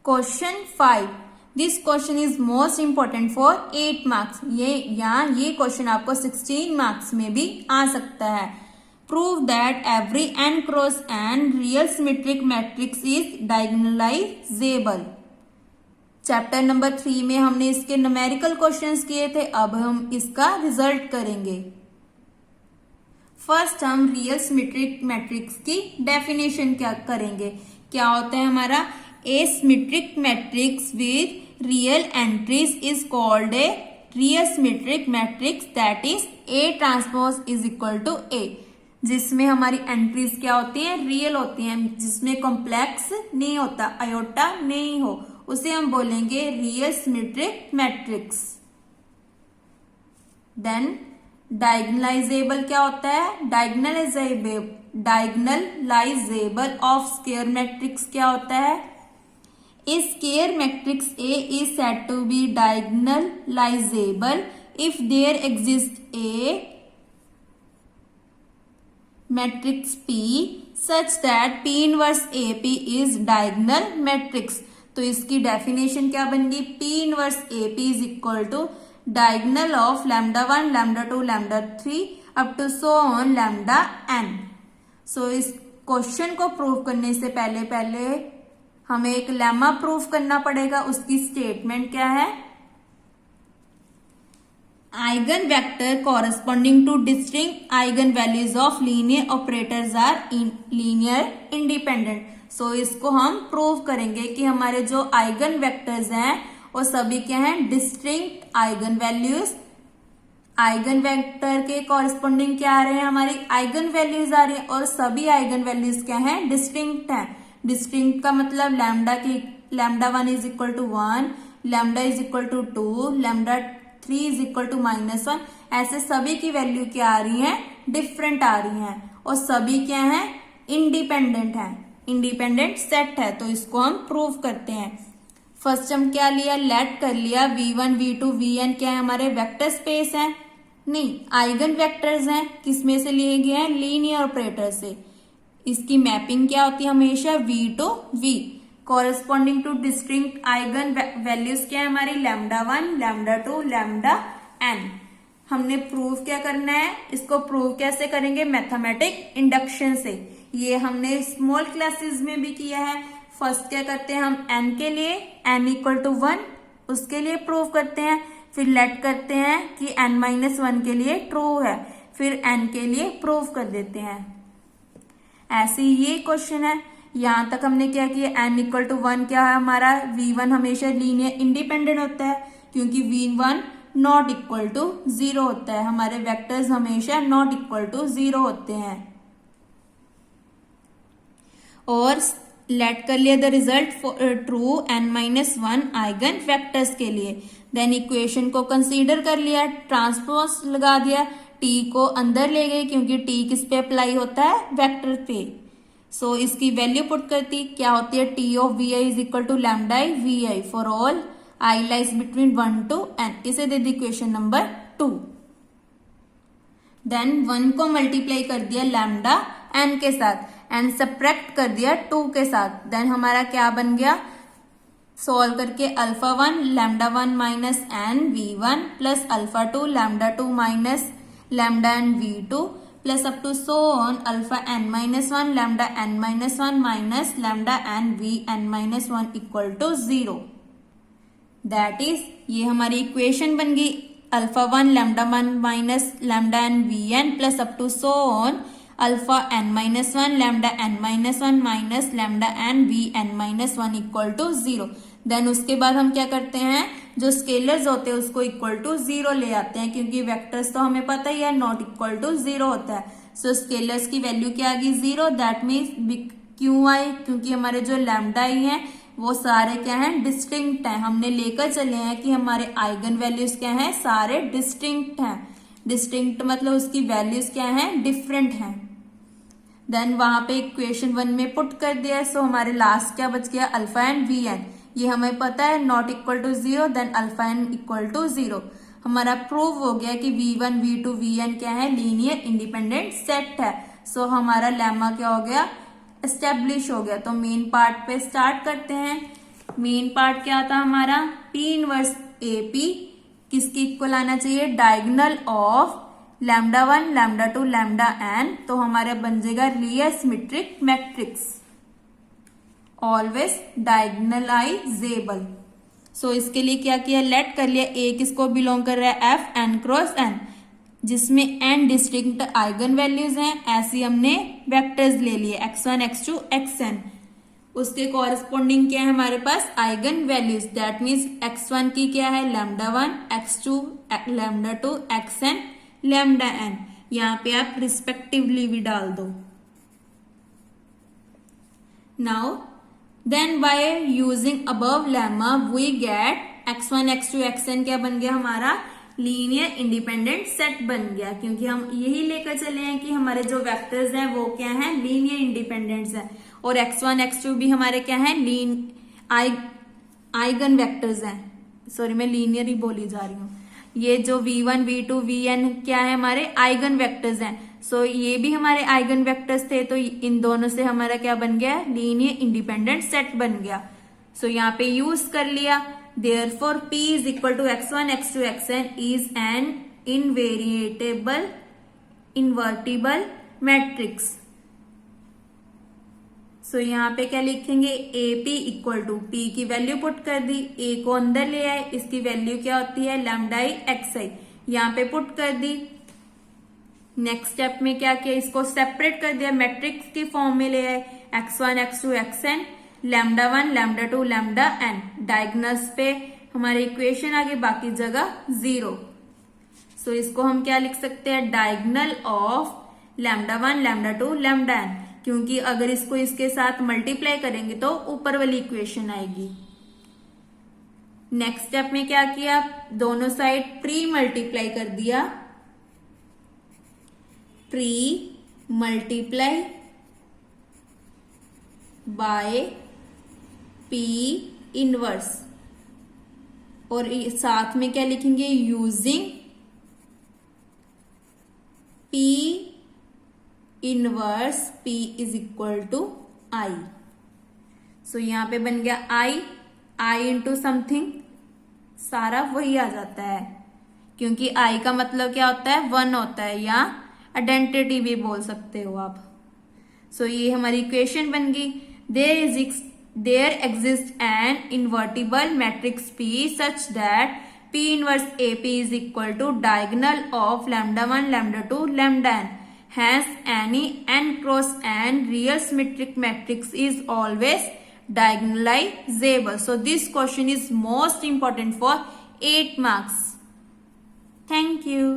Question 5, this question is most important for 8 marks. ये question आपको 16 marks में भी आ सकता है। Prove that every n cross n real symmetric matrix is diagonalisable. Chapter number 3 में हमने इसके न्यूमेरिकल क्वेश्चंस किए थे, अब हम इसका रिजल्ट करेंगे। फर्स्ट हम रियल सिमेट्रिक मैट्रिक्स की डेफिनेशन क्या करेंगे। क्या होता है हमारा A symmetric matrix with real entries is called a real symmetric matrix, that is A transpose is equal to A. जिसमें हमारी एंट्रीज क्या होती है, रियल होती हैं, जिसमें कॉम्प्लेक्स नहीं होता, आयोटा नहीं हो, उसे हम बोलेंगे real symmetric matrix. Then diagonalisable क्या होता है, डायगोनलाइजेबल ऑफ स्क्वायर मैट्रिक्स क्या होता है, A square matrix A is said to be diagonalizable if there exist a matrix P such that P inverse AP is diagonal matrix। तो इसकी definition क्या बन गई, P inverse AP is equal to diagonal of lambda 1, lambda 2, lambda 3 up to so on lambda n। सो इस question को prove करने से पहले हमें एक लेमा प्रूव करना पड़ेगा। उसकी स्टेटमेंट क्या है, eigen vector corresponding to distinct eigen values of linear operators are linear independent. So इसको हम प्रूव करेंगे कि हमारे जो आइगन वेक्टर्स हैं वो सभी क्या हैं, distinct eigen values. Eigen vector के कॉरेस्पॉन्डिंग क्या आ रहे हैं, हमारी आइगन वैल्यूज आ रही है, और सभी आइगन वैल्यूज क्या हैं, डिस्टिंक्ट हैं। डिस्टिंक्ट का मतलब lambda 1 is equal to 1, lambda is equal to 2, lambda 3 is equal to -1। ऐसे सभी की वैल्यू क्या आ रही है, डिफरेंट आ रही हैं, और सभी क्या है, इंडिपेंडेंट है, इंडिपेंडेंट सेट है। तो इसको हम प्रूव करते हैं। फर्स्ट हम क्या लिया, लेट कर लिया v1 v2 vn क्या है, हमारे वेक्टर स्पेस है, नहीं आइगन वेक्टर्स हैं। किसमें से लिए गए हैं, लीनियर ऑपरेटर से। इसकी मैपिंग क्या होती है, हमेशा v to v। Corresponding to distinct eigen values क्या है हमारी, लैम्डा 1, लैम्डा 2, लैम्डा n। हमने प्रूव क्या करना है, इसको प्रूव कैसे करेंगे, मैथमेटिक इंडक्शन से। ये हमने स्मॉल क्लासेस में भी किया है। फर्स्ट क्या करते हैं हम, n के लिए n इक्वल टू 1 उसके लिए प्रूव करते हैं, फिर लेट करते हैं कि n-1 के लिए ट्रू है, फिर n के लिए प्रूव कर देते हैं। ऐसे ये क्वेश्चन है। यहां तक हमने क्या किया, n इक्वल टू 1 क्या है हमारा, v1 हमेशा लीनियर इंडिपेंडेंट होता है, क्योंकि v1 नॉट इक्वल टू 0 होता है। हमारे वेक्टर्स हमेशा नॉट इक्वल टू 0 होते हैं। और लेट कर लिया the result true n-1 eigen vectors के लिए। देन इक्वेशन को कंसीडर कर लिया, ट्रांसपोज लगा दिया, t को अंदर ले गए क्योंकि t किस पे अप्लाई होता है, वेक्टर पे। सो इसकी वैल्यू पुट करती क्या होती है, t of vi is equal to lambda vi for all i lies between 1 to n। इसे दे दी इक्वेशन नंबर 2। देन 1 को मल्टीप्लाई कर दिया लैम्डा n के साथ, एंड सब्ट्रैक्ट कर दिया 2 के साथ। देन हमारा क्या बन गया, सॉल्व करके alpha 1 lambda 1 minus n v1 plus alpha 2 lambda 2 minus lambda n v2 plus up to so on alpha n-1 lambda n-1 minus lambda n v(n-1) equal to 0। That is ये हमारी equation बन गई, alpha 1 lambda 1 minus lambda n vn plus up to so on alpha n-1 lambda n-1 minus lambda n v(n-1) equal to 0। Then उसके बाद हम क्या करते हैं, जो स्केलर्स होते हैं उसको इक्वल टू 0 ले आते हैं, क्योंकि वेक्टर्स तो हमें पता ही है नॉट इक्वल टू 0 होता है। सो स्केलर्स की वैल्यू क्या आ गई, 0। दैट मीन्स क्यों आई, क्योंकि हमारे जो लैम्डा आई हैं वो सारे क्या हैं, डिस्टिंक्ट हैं। हमने लेकर चले हैं कि हमारे आइगन वैल्यूज क्या हैं, सारे डिस्टिंक्ट हैं। डिस्टिंक्ट मतलब उसकी वैल्यूज क्या हैं, डिफरेंट हैं। देन वहां पे इक्वेशन 1 में पुट कर दिया। सो हमारे लास्ट क्या बच गया, अल्फा एंड वी एन। ये हमें पता है not equal to 0, then alpha n equal to 0। हमारा प्रूव हो गया कि v1 v2 vn क्या है, लीनियर इंडिपेंडेंट सेट है। सो हमारा लेमा क्या हो गया, एस्टेब्लिश हो गया। तो मेन पार्ट पे स्टार्ट करते हैं। मेन पार्ट क्या था हमारा, पी इनवर्स ए पी किसके इक्वल आना चाहिए, diagonal of lambda 1 lambda 2 lambda n, तो हमारा बन जाएगा real symmetric matrix, always diagonalizable. So इसके लिए क्या किया, लेट कर लिया ए किसको बिलोंग कर रहा है, एफ एन क्रॉस एन, जिसमें एन डिस्टिंक्ट आइगन वैल्यूज हैं, ऐसी हमने वेक्टर्स ले लिए x1 x2 xn, उसके कॉरेस्पॉन्डिंग क्या है हमारे पास, eigen values, that means x1 की क्या है lambda 1, x2 lambda 2 xn lambda n, यहां पे आप रिस्पेक्टिवली भी डाल दो। Now then by using above lemma we get x1 x2 xn क्या बन गया हमारा, लीनियर इंडिपेंडेंट सेट बन गया, क्योंकि हम यही लेकर चले हैं कि हमारे जो वेक्टर्स हैं वो क्या हैं, लीनियर इंडिपेंडेंट्स हैं, और x1 x2 भी हमारे क्या हैं, आइगन वेक्टर्स हैं। सॉरी मैं लीनियर ही बोली जा रही हूँ। ये जो v1 v2 vn क्या है, हमारे आइगन वेक्टर्स हैं। सो ये भी हमारे आइगन वेक्टर्स थे, तो इन दोनों से हमारा क्या बन गया, लीनियर इंडिपेंडेंट सेट बन गया। सो यहाँ पे यूज कर लिया, therefore P is equal to x1 x2 xn is an invertible matrix। सो यहाँ पे क्या लिखेंगे, AP इक्वल टू P की वैल्यू पुट कर दी, A को अंदर ले आए, इसकी वैल्यू क्या होती है लैम्डा i xi, यहाँ पे पुट कर दी। नेक्स्ट स्टेप में क्या किया, इसको सेपरेट कर दिया, मैट्रिक्स के फॉर्म में ले आए, x1 x2 xn lambda 1 lambda 2 lambda n, diagonals पे हमारे इक्वेशन आगे, बाकी जगह 0। सो इसको हम क्या लिख सकते हैं, diagonal of lambda 1 lambda 2 lambda n, क्योंकि अगर इसको इसके साथ मल्टीप्लाई करेंगे तो ऊपर वाली इक्वेशन आएगी। नेक्स्ट स्टेप में क्या किया, दोनों साइड प्री मल्टीप्लाई कर दिया, pre multiply by P inverse, और साथ में क्या लिखेंगे, using P inverse P is equal to I। सो यहां पे बन गया I इंटू समथिंग, सारा वही आ जाता है, क्योंकि I का मतलब क्या होता है, 1 होता है, या आइडेंटिटी भी बोल सकते हो आप। सो ये हमारी इक्वेशन बन गई, there exists an invertible matrix P such that P inverse AP is equal to diagonal of lambda 1 lambda 2 lambda n, hence any n cross n real symmetric matrix is always diagonalizable। So this question is most important for 8 marks. Thank you.